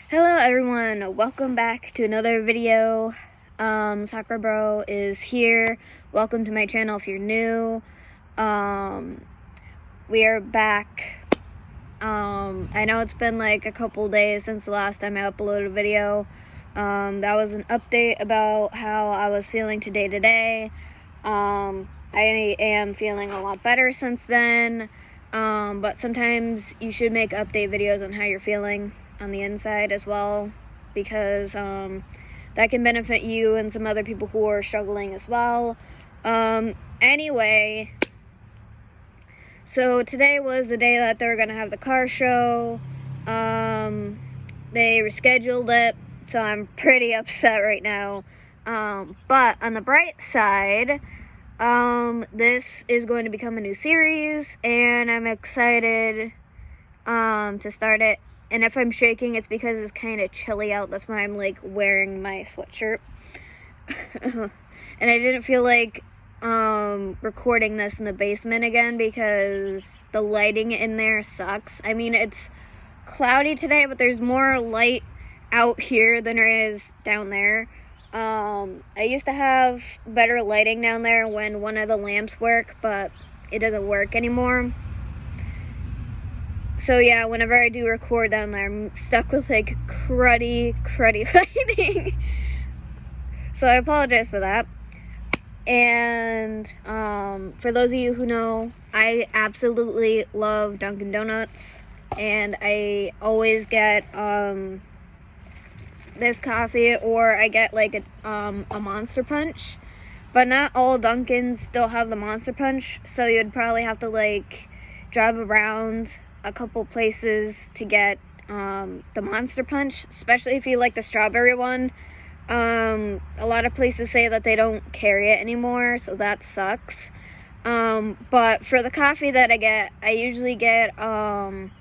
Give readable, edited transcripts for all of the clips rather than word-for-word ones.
Hello everyone, welcome back to another video. Sakura Bro is here. Welcome to my channel if you're new. We are back. I know it's been like a couple days since the last time I uploaded a video. That was an update about how I was feeling today. I am feeling a lot better since then. But sometimes you should make update videos on how you're feeling on the inside as well, because that can benefit you and some other people who are struggling as well. Anyway, so today was the day that they were gonna have the car show. They rescheduled it, so I'm pretty upset right now. But on the bright side, this is going to become a new series, and I'm excited to start it. And if I'm shaking, it's because it's kind of chilly out. That's why I'm like wearing my sweatshirt. And I didn't feel like recording this in the basement again because the lighting in there sucks. I mean, it's cloudy today, but there's more light out here than there is down there. I used to have better lighting down there when one of the lamps work, but it doesn't work anymore. So yeah, whenever I do record down there, I'm stuck with like cruddy lighting. So I apologize for that. And for those of you who know, I absolutely love Dunkin' Donuts, and I always get this coffee, or I get like a Monster Punch. But not all Dunkins still have the Monster Punch, so you'd probably have to like drive around a couple places to get the Monster Punch, especially if you like the strawberry one. A lot of places say that they don't carry it anymore, so that sucks. But for the coffee that I get, I usually get 1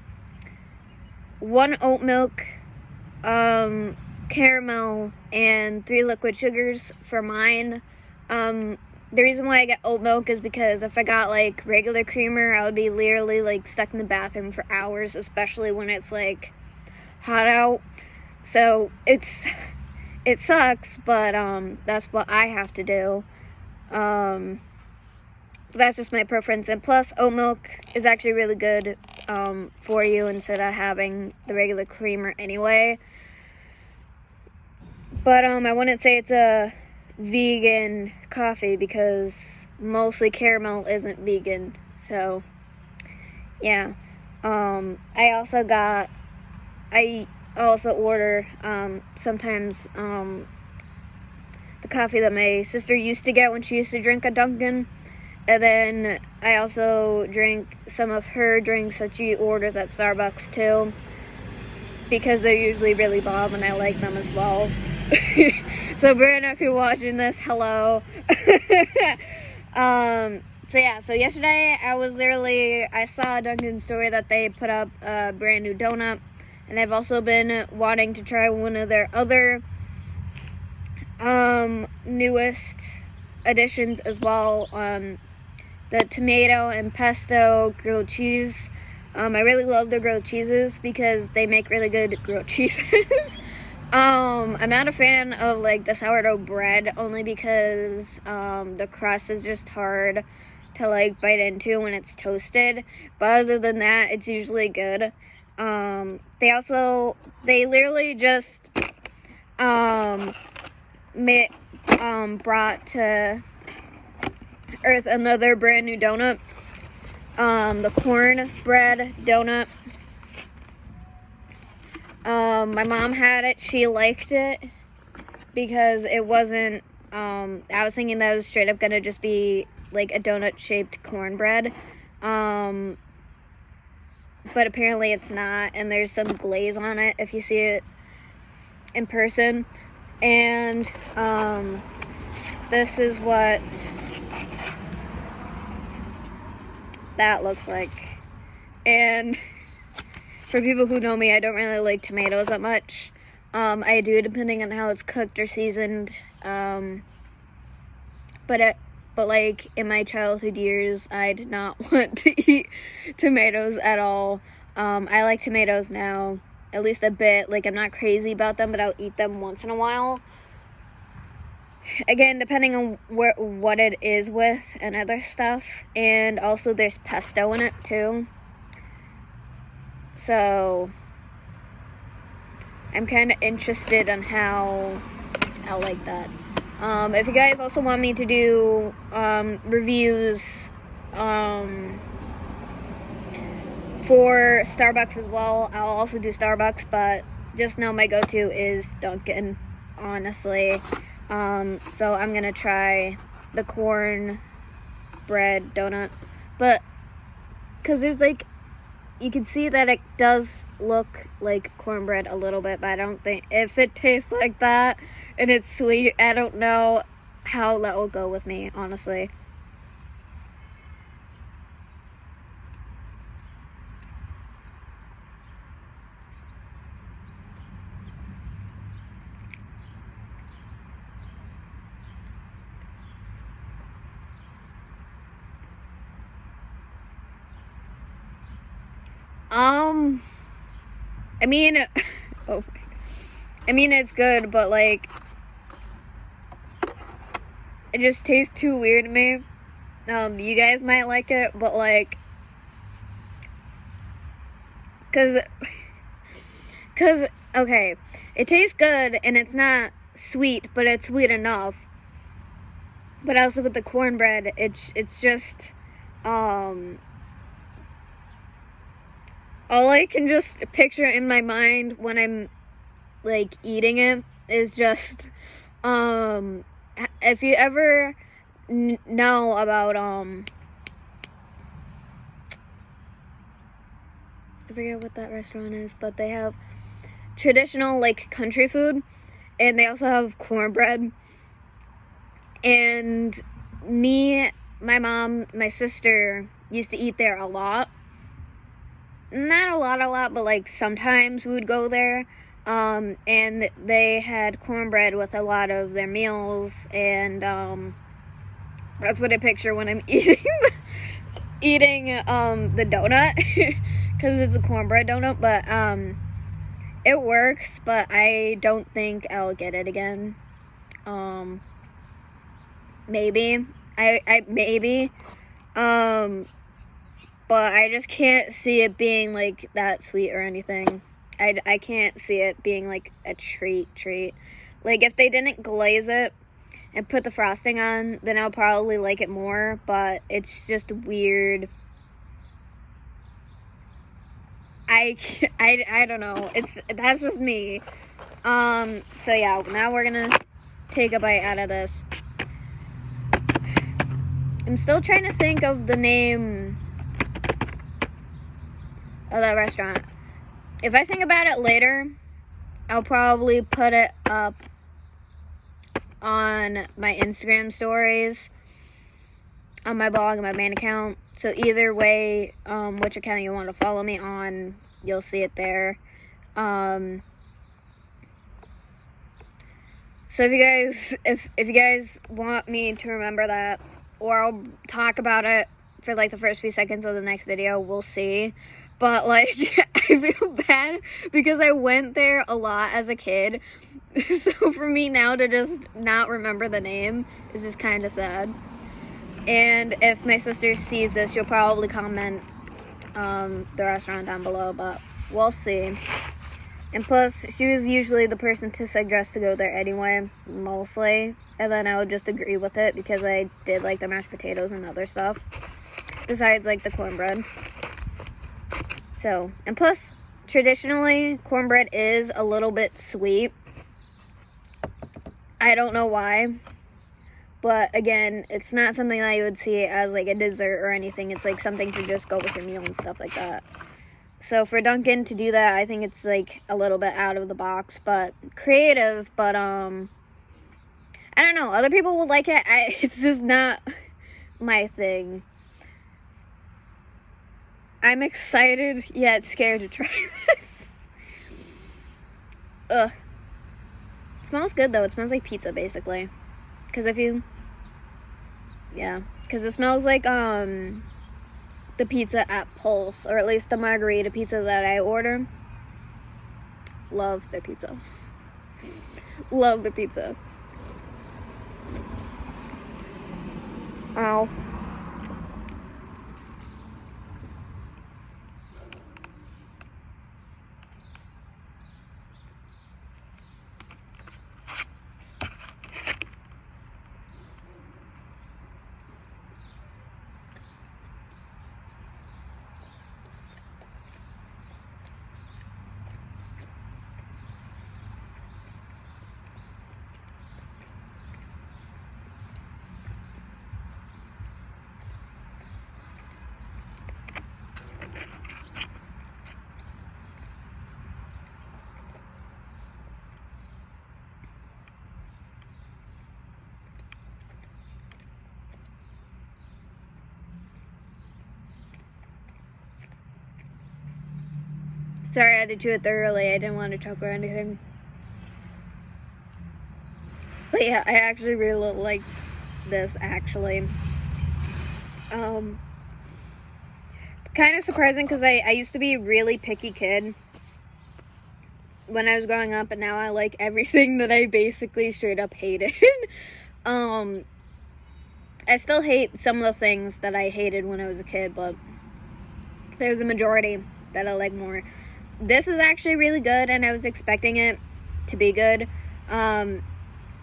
oat milk, caramel, and 3 liquid sugars for mine. The reason why I get oat milk is because if I got like regular creamer, I would be literally like stuck in the bathroom for hours, especially when it's like hot out. So it sucks, but that's what I have to do. That's just my preference. And plus, oat milk is actually really good for you instead of having the regular creamer anyway. But I wouldn't say it's a vegan coffee because mostly caramel isn't vegan. So yeah. I also order sometimes the coffee that my sister used to get when she used to drink at Dunkin'. And then I also drink some of her drinks that she orders at Starbucks too, because they're usually really bomb and I like them as well. So Brandon, if you're watching this, hello. So yesterday I saw a Dunkin' story that they put up a brand new donut, and I've also been wanting to try one of their other newest additions as well, the tomato and pesto grilled cheese. I really love the grilled cheeses because they make really good grilled cheeses. I'm not a fan of like the sourdough bread, only because the crust is just hard to like bite into when it's toasted. But other than that, it's usually good. They literally just brought to earth another brand new donut, the cornbread donut. My mom had it. She liked it because it wasn't, I was thinking that it was straight up gonna just be like a donut shaped cornbread. But apparently it's not, and there's some glaze on it if you see it in person. And this is what that looks like. And for people who know me, I don't really like tomatoes that much. I do, depending on how it's cooked or seasoned. But like in my childhood years, I did not want to eat tomatoes at all. I like tomatoes now. at least a bit. Like, I'm not crazy about them, but I'll eat them once in a while. Again, depending on what it is with and other stuff. And also there's pesto in it too. So I'm kind of interested on how I'll like that. If you guys also want me to do reviews for Starbucks as well, I'll also do Starbucks, but just know my go-to is Dunkin', honestly. So I'm gonna try the corn bread donut, but because there's like, you can see that it does look like cornbread a little bit, but I don't think, if it tastes like that and it's sweet, I don't know how that will go with me, honestly. I mean, oh, I mean, it's good, but like, it just tastes too weird to me. You guys might like it, but like, cause, okay, it tastes good, and it's not sweet, but it's sweet enough. But also with the cornbread, it's just, all I can just picture in my mind when I'm, like, eating it is just, if you ever know about, I forget what that restaurant is, but they have traditional, like, country food, and they also have cornbread, and me, my mom, my sister used to eat there a lot. Not a lot, but like sometimes we would go there, and they had cornbread with a lot of their meals, and that's what I picture when I'm eating the donut, because it's a cornbread donut, but it works, but I don't think I'll get it again. Maybe I maybe but I just can't see it being, like, that sweet or anything. I can't see it being, like, a treat. Like, if they didn't glaze it and put the frosting on, then I'll probably like it more, but it's just weird. I don't know. That's just me. So yeah, now we're gonna take a bite out of this. I'm still trying to think of the name of that restaurant. If I think about it later, I'll probably put it up on my Instagram stories, on my blog, and my main account. So either way, which account you want to follow me on, you'll see it there. So if you guys want me to remember that, or I'll talk about it for like the first few seconds of the next video, we'll see. But, like, I feel bad because I went there a lot as a kid. So for me now to just not remember the name is just kind of sad. And if my sister sees this, she'll probably comment the restaurant down below, but we'll see. And plus, she was usually the person to suggest to go there anyway, mostly. And then I would just agree with it because I did like the mashed potatoes and other stuff. Besides, like, the cornbread. So, and plus, traditionally, cornbread is a little bit sweet. I don't know why. But, again, it's not something that you would see as, like, a dessert or anything. It's, like, something to just go with your meal and stuff like that. So, for Dunkin' to do that, I think it's, like, a little bit out of the box. But, creative, but, I don't know. Other people will like it. It's just not my thing. I'm excited, yet scared to try this. Ugh. It smells good, though. It smells like pizza, basically. Because yeah. Because it smells like, the pizza at Pulse. Or at least the margarita pizza that I order. love the pizza. Love the pizza. Ow. Sorry, I had to chew it thoroughly. I didn't want to choke or anything. But yeah, I actually really liked this, actually. Kind of surprising because I used to be a really picky kid when I was growing up, and now I like everything that I basically straight up hated. I still hate some of the things that I hated when I was a kid, but there's a majority that I like more. This is actually really good, and I was expecting it to be good. I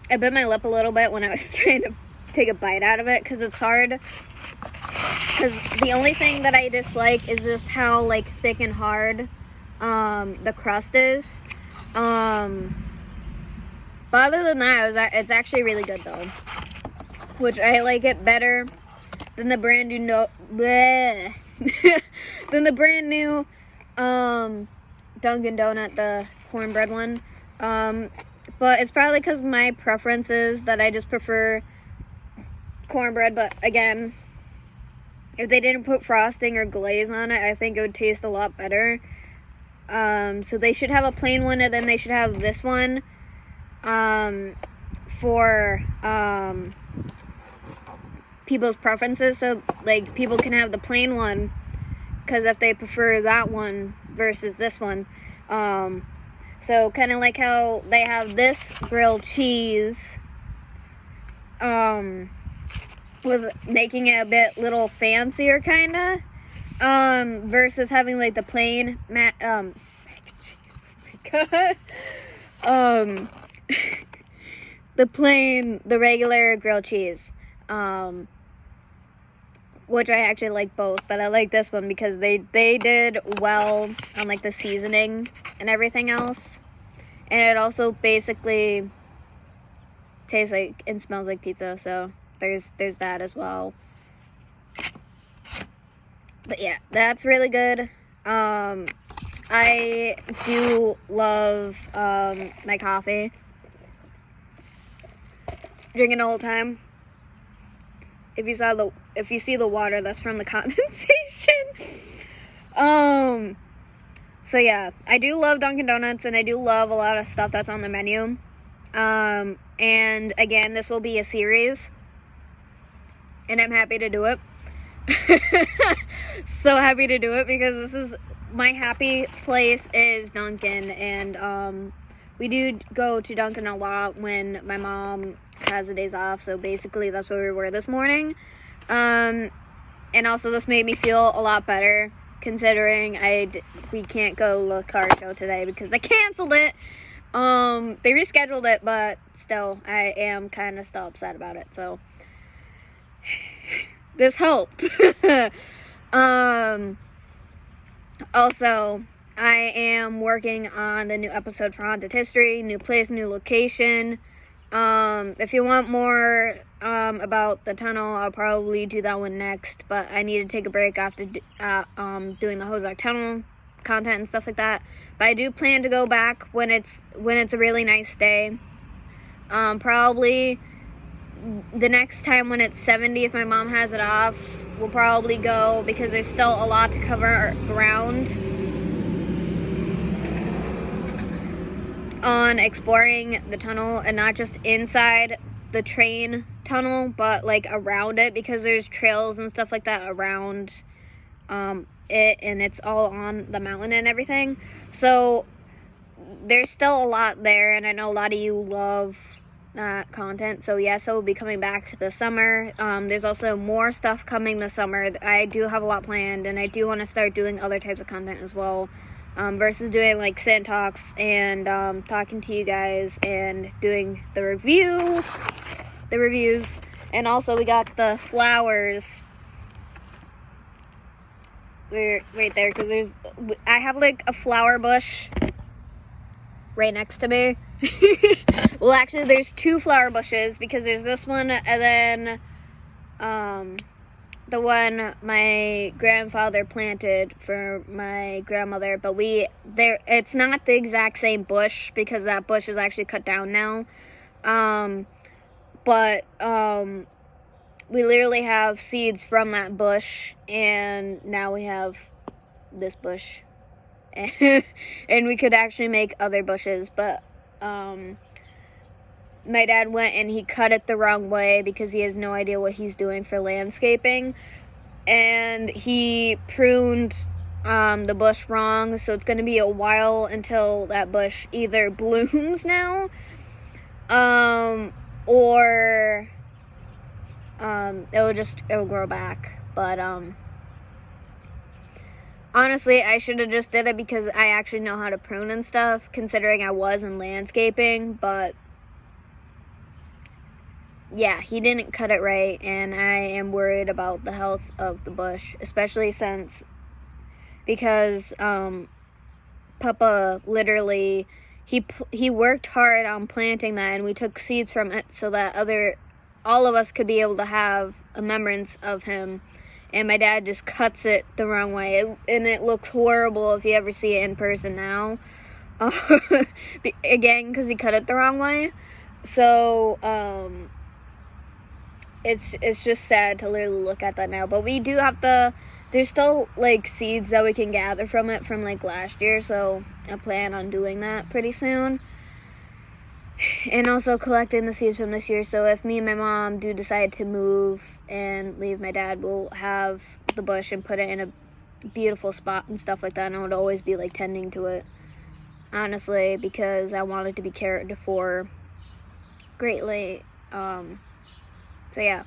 bit my lip a little bit when I was trying to take a bite out of it, because it's hard. Because the only thing that I dislike is just how, like, thick and hard the crust is. But other than that, it's actually really good, though. Which I like it better than the brand new than the brand new Dunkin' Donut, the cornbread one. But it's probably because my preference is that I just prefer cornbread. But again, if they didn't put frosting or glaze on it, I think it would taste a lot better. So they should have a plain one, and then they should have this one for people's preferences. So, like, people can have the plain one, because if they prefer that one versus this one. So kind of like how they have this grilled cheese, with making it a bit little fancier, kind of, versus having like the plain the regular grilled cheese, which I actually like both, but I like this one because they did well on like the seasoning and everything else. And it also basically tastes like and smells like pizza, so there's that as well. But yeah, that's really good. I do love my coffee. Drinking all the time. If you see the water, that's from the condensation. So yeah, I do love Dunkin' Donuts, and I do love a lot of stuff that's on the menu. And again, this will be a series, and I'm happy to do it. So happy to do it, because this is my happy place is Dunkin', and we do go to Dunkin' a lot when my mom has the days off. So basically that's where we were this morning. And also this made me feel a lot better, considering we can't go to the car show today because they canceled it. They rescheduled it, but still, I am kind of still upset about it. So this helped. Also, I am working on the new episode for Haunted History, new place, new location. If you want more about the tunnel, I'll probably do that one next, but I need to take a break after doing the Hozak Tunnel content and stuff like that. But I do plan to go back when it's a really nice day. Probably the next time when it's 70, if my mom has it off, we'll probably go, because there's still a lot to cover around on exploring the tunnel, and not just inside the train tunnel, but like around it, because there's trails and stuff like that around it, and it's all on the mountain and everything. So there's still a lot there, and I know a lot of you love that content. So yes, I will be coming back this summer. There's also more stuff coming this summer. I do have a lot planned, and I do want to start doing other types of content as well, versus doing like sit talks and talking to you guys and doing the reviews. And also we got the flowers. We're right there because I have like a flower bush right next to me. Well, actually, there's 2 flower bushes because there's this one and then the one my grandfather planted for my grandmother. But it's not the exact same bush because that bush is actually cut down now. But we literally have seeds from that bush, and now we have this bush. And we could actually make other bushes, but my dad went and he cut it the wrong way because he has no idea what he's doing for landscaping, and he pruned the bush wrong, so it's going to be a while until that bush either blooms now or it'll grow back. But honestly, I should have just did it because I actually know how to prune and stuff, considering I was in landscaping. But yeah, he didn't cut it right, and I am worried about the health of the bush, especially because Papa literally, he worked hard on planting that, and we took seeds from it so that all of us could be able to have a remembrance of him. And my dad just cuts it the wrong way, and it looks horrible if you ever see it in person now. Again, because he cut it the wrong way. So it's just sad to literally look at that now. But we do have there's still like seeds that we can gather from it from like last year, so I plan on doing that pretty soon. And also collecting the seeds from this year, so if me and my mom do decide to move and leave my dad, we'll have the bush and put it in a beautiful spot and stuff like that, and I would always be like tending to it, honestly, because I want it to be cared for greatly. So yeah.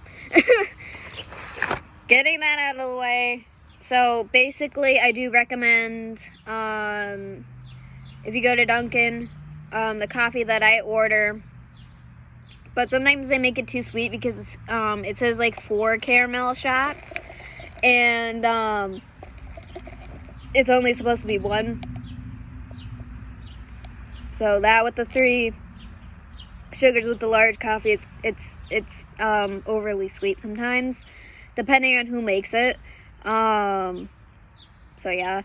Getting that out of the way. So basically, I do recommend, if you go to Dunkin, the coffee that I order, but sometimes they make it too sweet because it says like 4 caramel shots, and it's only supposed to be 1. So that with the 3 sugars with the large coffee, it's overly sweet sometimes, depending on who makes it. So yeah.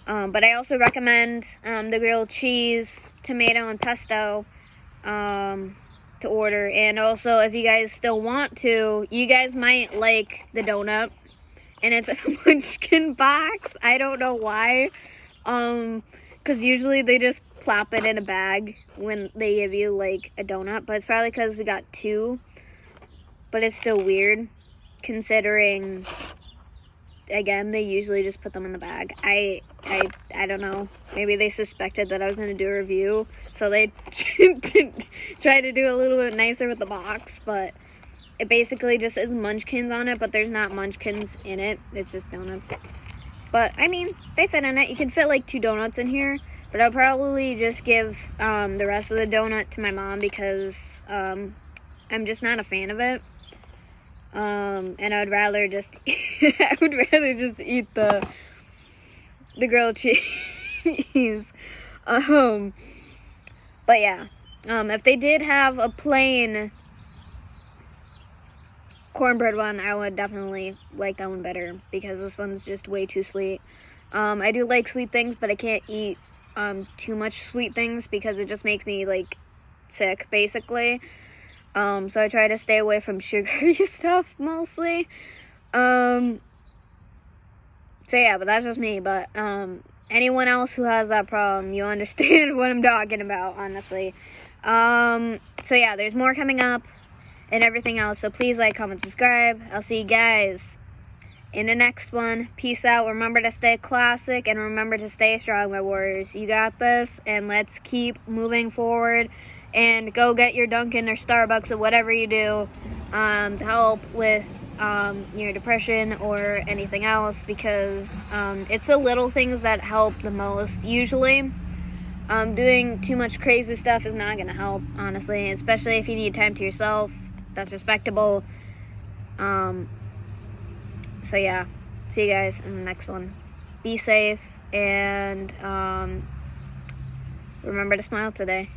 But I also recommend the grilled cheese, tomato, and pesto to order. And also, if you guys still want to, you guys might like the donut. And it's in a munchkin box. I don't know why. Because usually they just plop it in a bag when they give you like a donut. But it's probably because we got 2. But it's still weird, considering, again, they usually just put them in the bag. I don't know. Maybe they suspected that I was going to do a review, so they tried to do a little bit nicer with the box. But it basically just is munchkins on it, but there's not munchkins in it. It's just donuts. But, I mean, they fit in it. You can fit like 2 donuts in here. But I'll probably just give the rest of the donut to my mom because I'm just not a fan of it. And I would rather just eat the grilled cheese. But yeah, if they did have a plain cornbread one, I would definitely like that one better because this one's just way too sweet. I do like sweet things, but I can't eat too much sweet things because it just makes me like sick, basically. So I try to stay away from sugary stuff mostly. So yeah, but that's just me. But anyone else who has that problem, you understand what I'm talking about, honestly. So yeah, there's more coming up and everything else. So please like, comment, subscribe. I'll see you guys in the next one. Peace out. Remember to stay classic and remember to stay strong, my warriors. You got this, and let's keep moving forward. And go get your Dunkin' or Starbucks or whatever you do to help with your depression or anything else, because it's the little things that help the most usually. Doing too much crazy stuff is not going to help, honestly, especially if you need time to yourself. That's respectable. So yeah, see you guys in the next one. Be safe, and remember to smile today.